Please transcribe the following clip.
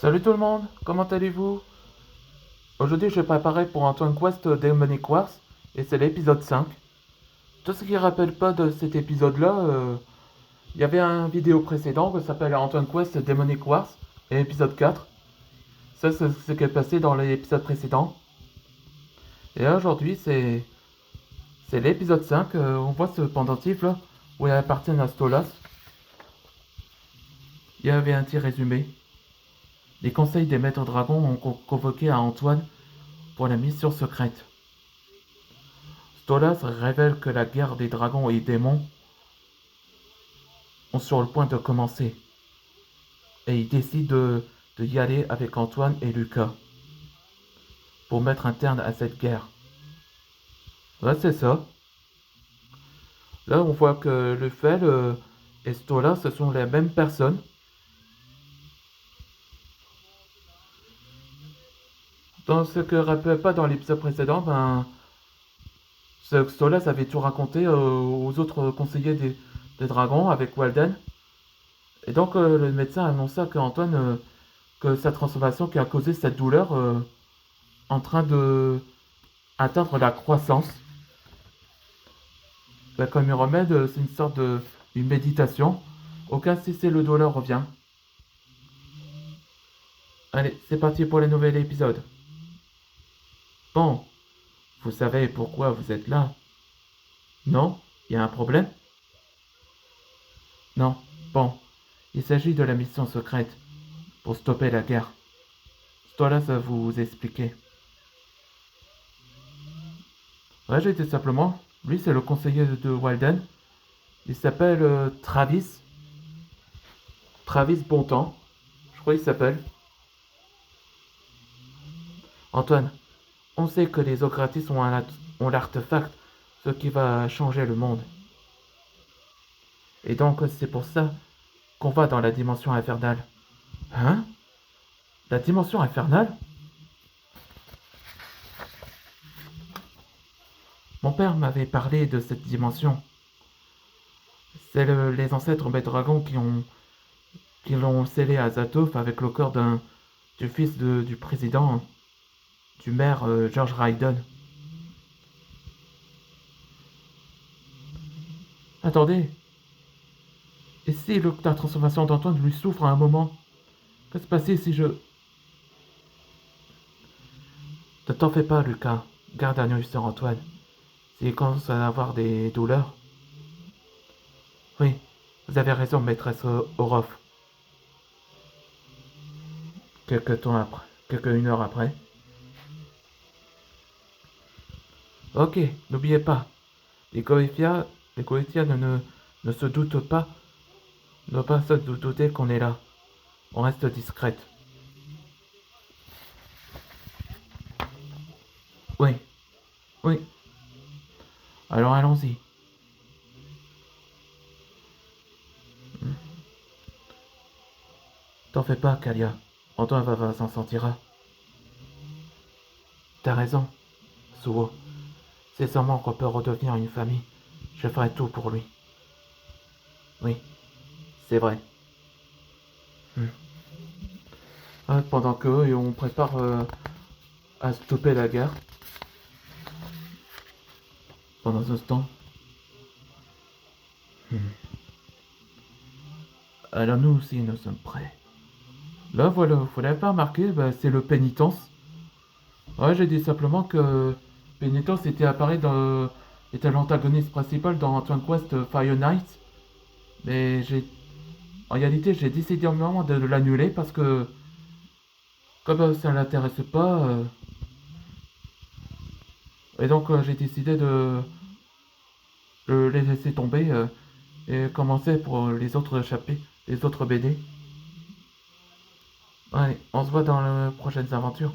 Salut tout le monde, comment allez-vous? Aujourd'hui je vais préparer pour Antoine Quest Demonic Wars et c'est l'épisode 5. Tout ce qui ne rappelle pas de cet épisode-là, il y avait un vidéo précédent qui s'appelle Antoine Quest Demonic Wars et épisode 4. Ça c'est ce qui est passé dans l'épisode précédent. Et là aujourd'hui c'est l'épisode 5, on voit ce pendentif là où il appartient à Stolas. Il y avait un petit résumé. Les conseils des maîtres dragons ont convoqué à Antoine pour la mission secrète. Stolas révèle que la guerre des dragons et démons sont sur le point de commencer. Et il décide de y aller avec Antoine et Lucas pour mettre un terme à cette guerre. Ouais, c'est ça. Là, on voit que Lufel et Stolas, ce sont les mêmes personnes. Dans ce que rappelle pas dans l'épisode précédent, Stolas avait tout raconté aux autres conseillers des dragons avec Walden. Et donc le médecin annonça qu'Antoine, que sa transformation qui a causé cette douleur en train de atteindre la croissance. Ben, comme remède, c'est une sorte de une méditation. Aucun cessez le douleur revient. Allez, c'est parti pour le nouvel épisode. Bon, vous savez pourquoi vous êtes là? Non? Il y a un problème? Non. Bon, il s'agit de la mission secrète pour stopper la guerre. Stolas va vous expliquer. Ouais, j'ai dit simplement. Lui, c'est le conseiller de Walden. Il s'appelle Travis. Travis Bontemps. Je crois qu'il s'appelle. Antoine, on sait que les Okratis ont l'artefact, ce qui va changer le monde. Et donc, c'est pour ça qu'on va dans la dimension infernale. Hein? La dimension infernale? Mon père m'avait parlé de cette dimension. C'est les ancêtres Maître Dragon qui l'ont scellé à Zatov avec le corps du fils du président, du maire George Raiden. Attendez, et si la transformation d'Antoine lui souffre à un moment? Que se passer si je... Ne t'en fais pas, Lucas. Garde un œil sur Antoine. S'il commence à avoir des douleurs... Oui, vous avez raison, maîtresse Orof. Quelques temps après, une heure après. Ok, n'oubliez pas, les Goétias ne se doutent pas, ne pas se douter qu'on est là. On reste discrète. Oui, oui. Alors allons-y. T'en fais pas, Kalia. Antoine va s'en sortira. T'as raison, Suo. C'est sûrement qu'on peut redevenir une famille. Je ferai tout pour lui. Oui, c'est vrai. Hmm. Pendant que on prépare à stopper la guerre. Pendant ce temps. Hmm. Alors nous aussi, nous sommes prêts. Là, voilà, vous l'avez pas remarqué, c'est le pénitence. Ouais, j'ai dit simplement que pénitence était l'antagoniste principal dans Antoine Quest Fire Knight. Mais en réalité, j'ai décidé au moment de l'annuler parce que, comme ça ne l'intéresse pas, et donc j'ai décidé de le laisser tomber et commencer pour les autres chapitres, les autres BD. Ouais, on se voit dans les prochaines aventures.